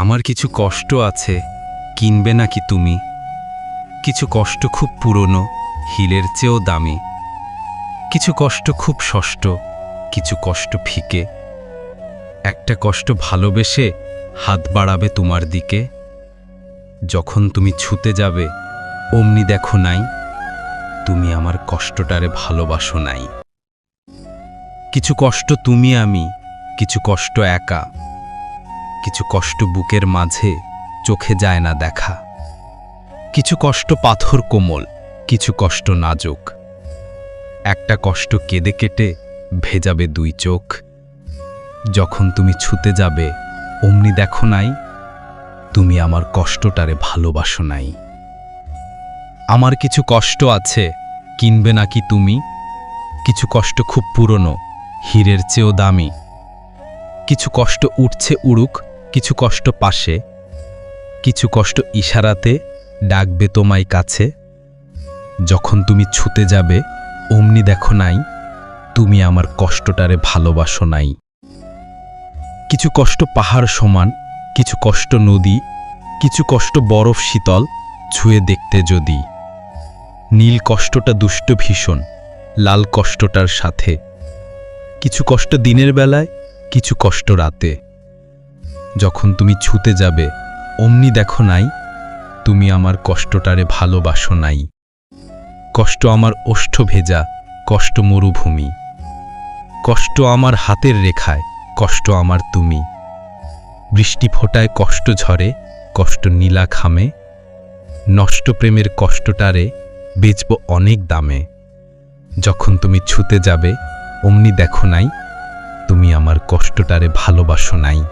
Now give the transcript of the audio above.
আমার কিছু কষ্ট আছে, কিনবে নাকি তুমি? কিছু কষ্ট খুব পুরনো, হিলের চেয়েও দামি। কিছু কষ্ট খুব ষষ্ঠ, কিছু কষ্ট ফিকে। একটা কষ্ট ভালোবেসে হাত বাড়াবে তোমার দিকে। যখন তুমি ছুতে যাবে, অমনি দেখো নাই, তুমি আমার কষ্টটারে ভালোবাসো নাই। কিছু কষ্ট তুমি আমি, কিছু কষ্ট একা। কিছু কষ্ট বুকের মাঝে চোখে যায় না দেখা। কিছু কষ্ট পাথর কোমল, কিছু কষ্ট নাজুক। একটা কষ্ট কেঁদে কেটে ভেজাবে দুই চোখ। যখন তুমি ছুতে যাবে, অমনি দেখো নাই, তুমি আমার কষ্টটারে ভালোবাসো নাই। আমার কিছু কষ্ট আছে, কিনবে নাকি তুমি? কিছু কষ্ট খুব পুরনো, হীরের চেয়েও দামি। কিছু কষ্ট উঠছে উড়ুক, কিছু কষ্ট পাশে। কিছু কষ্ট ইশারাতে ডাকবে তোমায় কাছে। যখন তুমি ছুতে যাবে, অমনি দেখো নাই, তুমি আমার কষ্টটারে ভালোবাসো নাই। কিছু কষ্ট পাহাড় সমান, কিছু কষ্ট নদী। কিছু কষ্ট বরফ শীতল, ছুঁয়ে দেখতে যদি। নীল কষ্টটা দুষ্ট ভীষণ, লাল কষ্টটার সাথে। কিছু কষ্ট দিনের বেলায়, কিছু কষ্ট রাতে। যখন তুমি ছুতে যাবে, অমনি দেখো নাই, তুমি আমার কষ্টটারে ভালোবাসো নাই। কষ্ট আমার ওষ্ঠ ভেজা, কষ্ট মরুভূমি। কষ্ট আমার হাতের রেখায়, কষ্ট আমার তুমি। বৃষ্টি ফোটায় কষ্ট ঝরে, কষ্ট নীলা খামে। নষ্ট প্রেমের কষ্টটারে বেচব অনেক দামে। যখন তুমি ছুতে যাবে, অমনি দেখো নাই, তুমি আমার কষ্টটারে ভালোবাসো নাই।